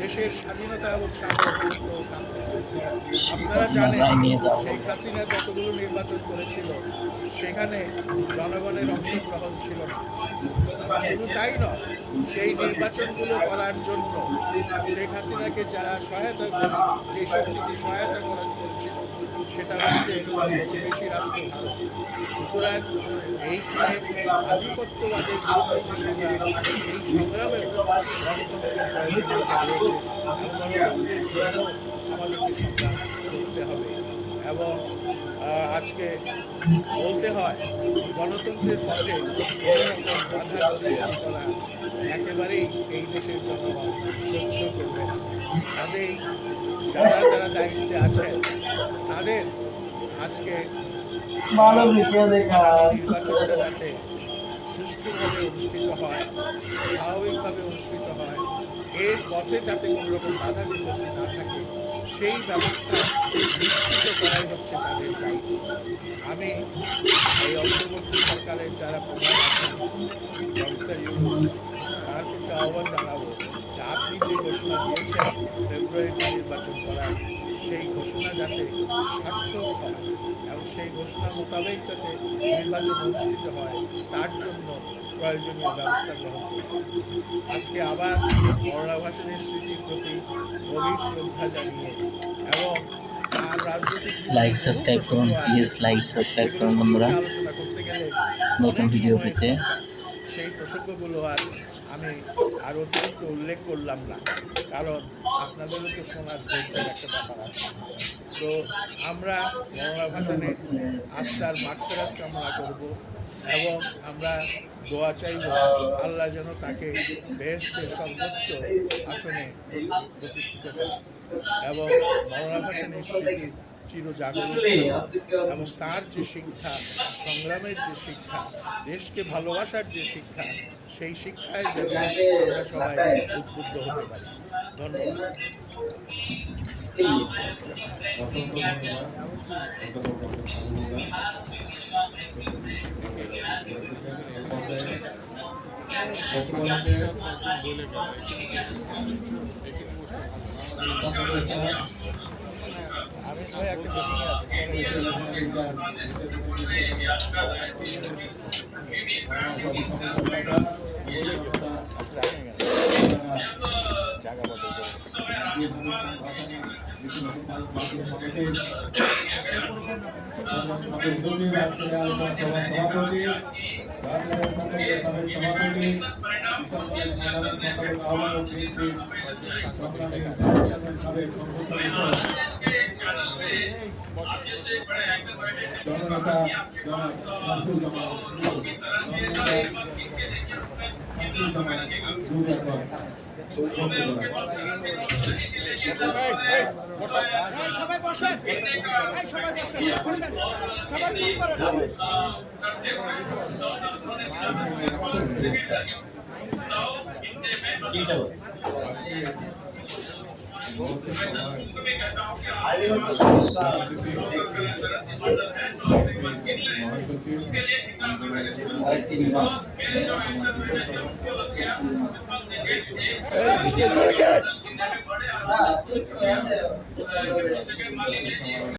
দেশের স্বাধীনতা এবং সার্বভৌমত্ব। আপনারা জানেন শেখ হাসিনা যতগুলো নির্বাচন করেছিল সেখানে জনগণের অংশগ্রহণ ছিল না। শুধু তাই নয়, সেই নির্বাচনগুলো করার জন্য শেখ হাসিনাকে যারা সহায়তা যে শক্তিটি সহায়তা করা করেছিল সেটা হচ্ছে প্রতিবেশী রাষ্ট্র ভারত। সুতরাং এইখানে আধিপত্যবাদের বিরুদ্ধে যে সংগ্রাম, এই সংগ্রামেও গণতন্ত্রের প্রয়োজনীয়তা রয়েছে এবং গণতন্ত্রের জন্য আমাদেরকে সংগ্রাম করতে হবে। এবং আজকে বলতে হয় গণতন্ত্রের পথে কোনো রকম বাধার সৃষ্টি করা একেবারেই এই দেশের জনগণ সহ্য করবে না। কাজেই যারা যারা দায়িত্বে আছেন তাদের আজকে নির্বাচনটা যাতে সুষ্ঠুভাবে অনুষ্ঠিত হয়, স্বাভাবিকভাবে অনুষ্ঠিত হয়, এর পথে যাতে কোনো রকম বাধা বিপত্তি না থাকে সেই ব্যবস্থা নিশ্চিত করাই হচ্ছে তাদের দায়িত্ব। আমি এই অন্তর্বর্তী সরকারের যারা প্রধান আছেন প্রফেসর ইউনূস, তার প্রতি আহ্বান জানাবো যে আপনি যে ঘোষণা দিয়েছেন ফেব্রুয়ারিতে নির্বাচন করার, সেই ঘোষণা যাতে সার্থক হয় এবং সেই ঘোষণা মোতাবেক যাতে নির্বাচন অনুষ্ঠিত হয় তার জন্য প্রয়োজনীয় ব্যবস্থা গ্রহণ করুন। আজকে আবার মওলানা ভাসানীর স্মৃতির প্রতি গভীর শ্রদ্ধা জানিয়ে এবং তার রাজনৈতিক লাইক সাবস্ক্রাইব করুন, প্লিজ লাইক সাবস্ক্রাইব করুন বন্ধুরা আলোচনা করতে গেলে নতুন ভিডিও পেতে। সেই প্রসঙ্গগুলো আমি আর অতিরিক্ত উল্লেখ করলাম না, কারণ আপনাদেরও তো শোনার ধৈর্যের একটা ব্যাপার আছে। তো আমরা মওলানা ভাসানীর আত্মার মাগফিরাত কামনা করব এবং আমরা দোয়া চাইব আল্লাহ যেন তাকে বেহেশতের সর্বোচ্চ আসনে প্রতিষ্ঠিত করেন এবং মওলানা ভাসানীর স্মৃতি চিরজাগরণ এবং তার যে শিক্ষা, সংগ্রামের যে শিক্ষা, দেশকে ভালোবাসার যে শিক্ষা, সেই শিক্ষায় যেন আমরা সবাই উদ্বুদ্ধ হতে পারি। ধন্যবাদ। আমি ভাই একটা মিটিংয়ে আছি, জায়গা বদল করে সবাই বসেন, সবাই বসেন, সবাই চুপ করেন।